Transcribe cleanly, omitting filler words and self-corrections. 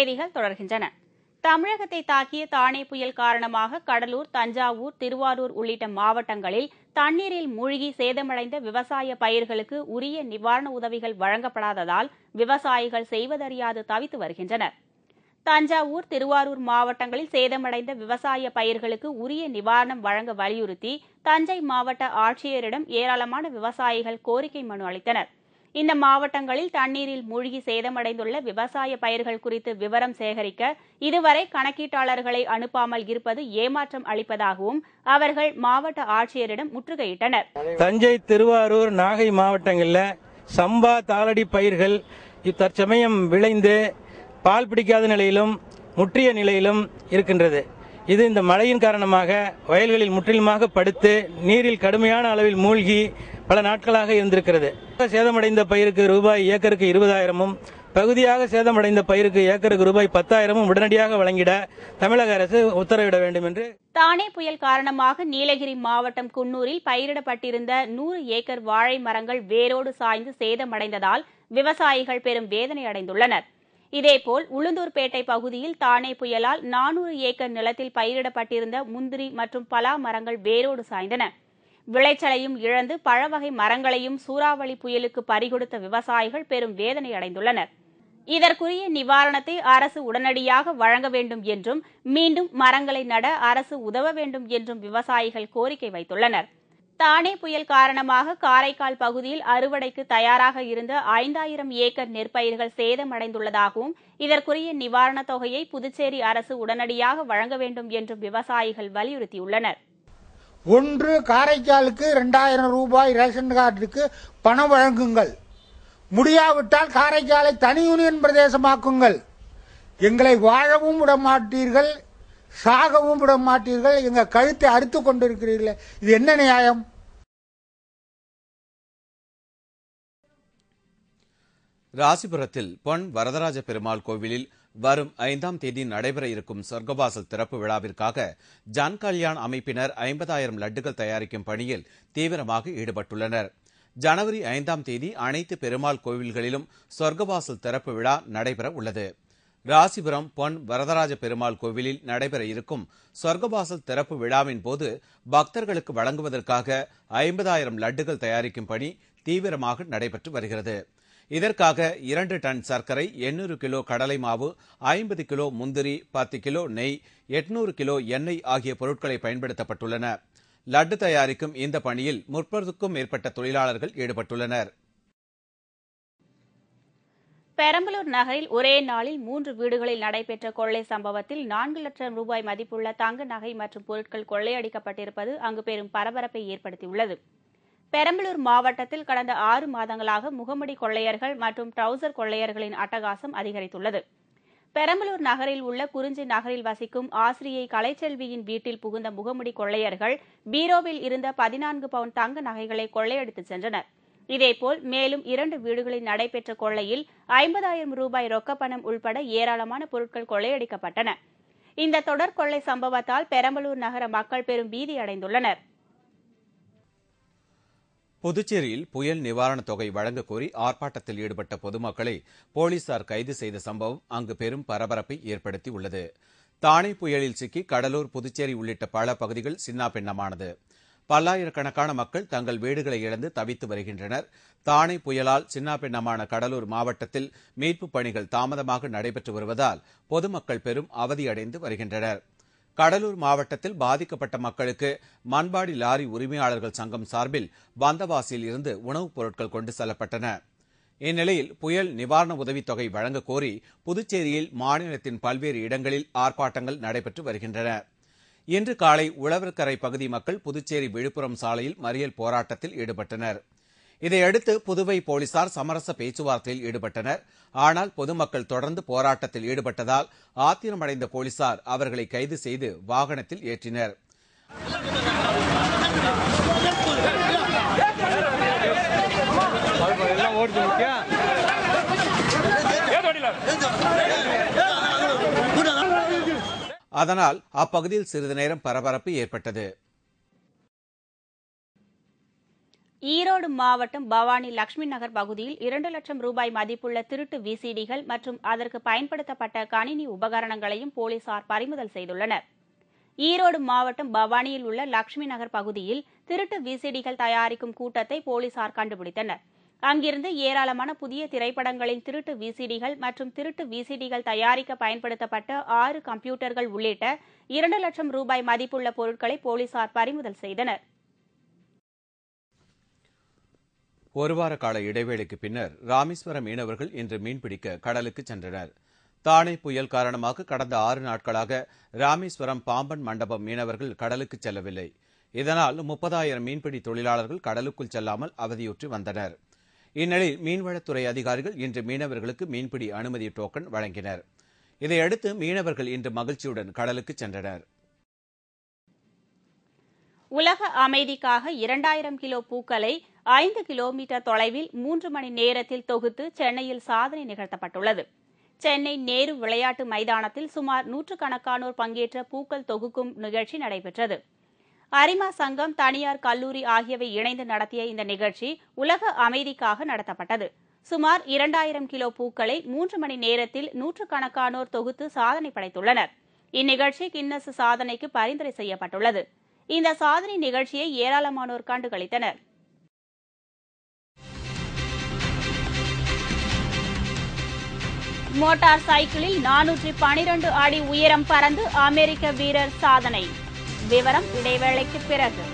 செய்திகள் தொடர்கின்றன. தமிழகத்தை தாக்கிய தானே புயல் காரணமாக கடலூர், தஞ்சாவூர், திருவாரூர் உள்ளிட்ட மாவட்டங்களில் தண்ணீரில் மூழ்கி சேதமடைந்த விவசாய பயிர்களுக்கு உரிய நிவாரண உதவிகள் வழங்கப்படாததால் விவசாயிகள் செய்வதறியாது தவித்து வருகின்றனர். தஞ்சாவூர், திருவாரூர் மாவட்டங்களில் சேதமடைந்த விவசாய பயிர்களுக்கு உரிய நிவாரணம் வழங்க வலியுறுத்தி தஞ்சை மாவட்ட ஆட்சியரிடம் ஏராளமான விவசாயிகள் கோரிக்கை மனு அளித்தனர். இந்த மாவட்டங்களில் தண்ணீரில் மூழ்கி சேதமடைந்துள்ள விவசாய பயிர்கள் குறித்து விவரம் சேகரிக்க இதுவரை கணக்கீட்டாளர்களை அனுப்பாமல் இருப்பது ஏமாற்றம் அளிப்பதாகவும் அவர்கள் மாவட்ட ஆட்சியரிடம் முற்றுகையிட்டனர். தஞ்சை, திருவாரூர், நாகை மாவட்டங்களில் சம்பா, தாளடி பயிர்கள் தற்சமயம் விளைந்து பால் பிடிக்காத நிலையிலும் முற்றிய நிலையிலும் இருக்கின்றது. இது இந்த மழையின் காரணமாக வயல்களில் முற்றிலுமாக படுத்து நீரில் கடுமையான அளவில் மூழ்கி பல நாட்களாக இருந்திருக்கிறது. சேதமடைந்த பயிருக்கு ரூபாய் ஏக்கருக்கு 20,000, பகுதியாக சேதமடைந்த பயிருக்கு ஏக்கருக்கு ரூபாய் 10,000 உடனடியாக வழங்கிட தமிழக அரசு உத்தரவிட வேண்டும் என்று. தானே புயல் காரணமாக நீலகிரி மாவட்டம் குன்னூரில் பயிரிடப்பட்டிருந்த 100 ஏக்கர் வாழை மரங்கள் வேரோடு சாய்ந்து சேதமடைந்ததால் விவசாயிகள் பெரும் வேதனை அடைந்துள்ளனர். இதேபோல் உளுந்தூர்பேட்டை பகுதியில் தானே புயலால் 400 ஏக்கர் நிலத்தில் பயிரிடப்பட்டிருந்த முந்திரி மற்றும் பலா மரங்கள் வேரோடு சாய்ந்தன. விளைச்சலையும் இழந்து பழவகை மரங்களையும் சூறாவளி புயலுக்கு பறிகொடுத்த விவசாயிகள் பெரும் வேதனை அடைந்துள்ளனர். இதற்குரிய நிவாரணத்தை அரசு உடனடியாக வழங்க வேண்டும் என்றும் மீண்டும் மரங்களை நட அரசு உதவ வேண்டும் என்றும் விவசாயிகள் கோரிக்கை வைத்துள்ளனர். தானே புயல் காரணமாக காரைக்கால் பகுதியில் அறுவடைக்கு தயாராக இருந்த 5,000 ஏக்கர் நெற்பயிர்கள் சேதமடைந்துள்ளதாகவும் இதற்குரிய நிவாரணத் தொகையை புதுச்சேரி அரசு உடனடியாக வழங்க வேண்டும் என்றும் விவசாயிகள் வலியுறுத்தியுள்ளனர். ஒன்று, காரைக்காலுக்கு 2,000 ரூபாய் ரேஷன் கார்டுக்கு பணம் வழங்குங்கள். முடியாவிட்டால் காரைக்காலை தனி யூனியன் பிரதேசமாக்குங்கள். எங்களை வாழவும் விட மாட்டீர்கள், சாகவும் விட மாட்டீர்கள். எங்க கழுத்தை அறுத்து கொண்டிருக்கிறீர்கள். இது என்ன நியாயம்? ராசிபுரத்தில் பொன் வரதராஜ பெருமாள் கோவிலில் வரும் 5ஆம் தேதி நடைபெற இருக்கும் சொர்க்கவாசல் திறப்பு விழாவிற்காக ஜன் கல்யாண் அமைப்பினர் 50,000 லட்டுகள் தயாரிக்கும் பணியில் தீவிரமாக ஈடுபட்டுள்ளனர். ஜனவரி 5ஆம் தேதி அனைத்து பெருமாள் கோவில்களிலும் சொர்க்கவாசல் திறப்பு விழா நடைபெற உள்ளது. ராசிபுரம் பொன் வரதராஜ பெருமாள் கோவிலில் நடைபெற இருக்கும் சொர்க்கவாசல் திறப்பு விழாவின் போது பக்தர்களுக்கு வழங்குவதற்காக 50,000 லட்டுகள் தயாரிக்கும் பணி தீவிரமாக நடைபெற்று வருகிறது. இதற்காக 2 டன் சர்க்கரை, 800 கிலோ கடலை மாவு, 50 கிலோ முந்திரி, 10 கிலோ நெய், 800 கிலோ எண்ணெய் ஆகிய பொருட்களை பயன்படுத்தப்பட்டுள்ளன. லட்டு தயாரிக்கும் இந்த பணியில் 30க்கும் மேற்பட்ட தொழிலாளர்கள் ஈடுபட்டுள்ளனர். பெரம்பலூர் நகரில் ஒரே நாளில் 3 வீடுகளில் நடைபெற்ற கொள்ளை சம்பவத்தில் 4 லட்சம் ரூபாய் மதிப்புள்ள தங்க நகை மற்றும் பொருட்கள் கொள்ளையடிக்கப்பட்டிருப்பது அங்கு பெரும் பரபரப்பை ஏற்படுத்தியுள்ளது. பெரம்பலூர் மாவட்டத்தில் கடந்த 6 மாதங்களாக முகமூடி கொள்ளையர்கள் மற்றும் ட்ரவுசர் கொள்ளையர்களின் அட்டகாசம் அதிகரித்துள்ளது. பெரம்பலூர் நகரில் உள்ள குறிஞ்சி நகரில் வசிக்கும் ஆசிரியை கலைச்செல்வியின் வீட்டில் புகுந்த முகமூடி கொள்ளையர்கள் பீரோவில் இருந்த 14 பவுன் தங்க நகைகளை கொள்ளையடித்துச் சென்றனர். இதேபோல் மேலும் 2 வீடுகளில் நடைபெற்ற கொள்ளையில் 50,000 ரூபாய் ரொக்கப்பணம் உள்பட ஏராளமான பொருட்கள் கொள்ளையடிக்கப்பட்டன. இந்த தொடர் கொள்ளை சம்பவத்தால் பெரம்பலூர் நகர மக்கள் பெரும் பீதி அடைந்துள்ளனர். புதுச்சேரியில் புயல் நிவாரணத் தொகை வழங்க கோரி ஆர்ப்பாட்டத்தில் ஈடுபட்ட பொதுமக்களை போலீசார் கைது செய்த சம்பவம் அங்கு பெரும் பரபரப்பை ஏற்படுத்தியுள்ளது. தானே புயலில் சிக்கி கடலூர், புதுச்சேரி உள்ளிட்ட பல பகுதிகள் சின்னாபின்னமானது. பல்லாயிரக்கணக்கான மக்கள் தங்கள் வீடுகளை இழந்து தவித்து வருகின்றனர். தானே புயலால் சின்னாபின்னமான கடலூர் மாவட்டத்தில் மீட்புப் பணிகள் தாமதமாக நடைபெற்று வருவதால் பொதுமக்கள் பெரும் அவதியடைந்து வருகின்றனர். கடலூர் மாவட்டத்தில் பாதிக்கப்பட்ட மக்களுக்கு மண்பாடி லாரி உரிமையாளர்கள் சங்கம் சார்பில் வந்தவாசியில் இருந்து உணவுப் பொருட்கள் கொண்டு செல்லப்பட்டன. இந்நிலையில் புயல் நிவாரண உதவித் தொகை வழங்க கோரி புதுச்சேரியில் மாநிலத்தின் பல்வேறு இடங்களில் ஆர்ப்பாட்டங்கள் நடைபெற்று வருகின்றன. இன்று காலை உழவர்கரை பகுதி மக்கள் புதுச்சேரி விழுப்புரம் சாலையில் மறியல் போராட்டத்தில் ஈடுபட்டனர். இதையடுத்து புதுவை போலீசார் சமரச பேச்சுவார்த்தையில் ஈடுபட்டனர். ஆனால் பொதுமக்கள் தொடர்ந்து போராட்டத்தில் ஈடுபட்டதால் ஆத்திரமடைந்த போலீசார் அவர்களை கைது செய்து வாகனத்தில் ஏற்றினர். அதனால் அப்பகுதியில் சிறிது நேரம் பரபரப்பு ஏற்பட்டது. ஈரோடு மாவட்டம் பவானி லட்சுமி நகர் பகுதியில் 2 லட்சம் ரூபாய் மதிப்புள்ள திருட்டு விசிடிகள் மற்றும் அதற்கு பயன்படுத்தப்பட்ட கணினி உபகரணங்களையும் போலீசார் பறிமுதல் செய்துள்ளனர். ஈரோடு மாவட்டம் பவானியில் உள்ள லட்சுமி நகர் பகுதியில் திருட்டு விசிடிகள் தயாரிக்கும் கூட்டத்தை போலீசார் கண்டுபிடித்தனர். அங்கிருந்து ஏராளமான புதிய திரைப்படங்களின் திருட்டு விசிடிகள் மற்றும் திருட்டு விசிடிகள் தயாரிக்க பயன்படுத்தப்பட்ட 6 கம்ப்யூட்டர்கள் உள்ளிட்ட 2 லட்சம் ரூபாய் மதிப்புள்ள பொருட்களை போலீசார் பறிமுதல் செய்தனர். ஒரு வார கால இடைவேளைக்கு பின்னர் ராமேஸ்வரம் மீனவர்கள் இன்று மீன்பிடிக்க கடலுக்கு சென்றனர். தானே புயல் காரணமாக கடந்த 6 நாட்களாக ராமேஸ்வரம் பாம்பன் மண்டபம் மீனவர்கள் கடலுக்கு செல்லவில்லை. இதனால் 30,000 மீன்பிடி தொழிலாளர்கள் கடலுக்குள் செல்லாமல் அவதியுற்று வந்தனர். இந்நிலையில் மீன்வளத்துறை அதிகாரிகள் இன்று மீனவர்களுக்கு மீன்பிடி அனுமதி டோக்கன் வழங்கினர். இதையடுத்து மீனவர்கள் இன்று மகிழ்ச்சியுடன் கடலுக்கு சென்றனர். உலக அமைதிக்காக 2000 கிலோ பூக்களை 5 கிலோமீட்டர் தொலைவில் 3 மணி நேரத்தில் தொகுத்து சென்னையில் சாதனை நிகழ்த்தப்பட்டுள்ளது. சென்னை நேரு விளையாட்டு மைதானத்தில் சுமார் 100கணக்கானோர் பங்கேற்ற பூக்கள் தொகுக்கும் நிகழ்ச்சி நடைபெற்றது. அரிமா சங்கம், தனியார் கல்லூரி ஆகியவை இணைந்து நடத்திய இந்த நிகழ்ச்சி உலக அமைதிக்காக நடத்தப்பட்டது. சுமார் 2000 கிலோ பூக்களை 3 மணி நேரத்தில் 100கணக்கானோர் தொகுத்து சாதனை படைத்துள்ளனர். இந்நிகழ்ச்சி கின்னஸ் சாதனைக்கு பரிந்துரை செய்யப்பட்டுள்ளது. இந்த சாதனை நிகழ்ச்சியை ஏராளமானோர் கண்டுகளித்தனர். மோட்டார் சைக்கிளில் 412 அடி உயரம் பறந்து அமெரிக்க வீரர் சாதனை. விவரம் இடைவேளைக்கு பிறகு.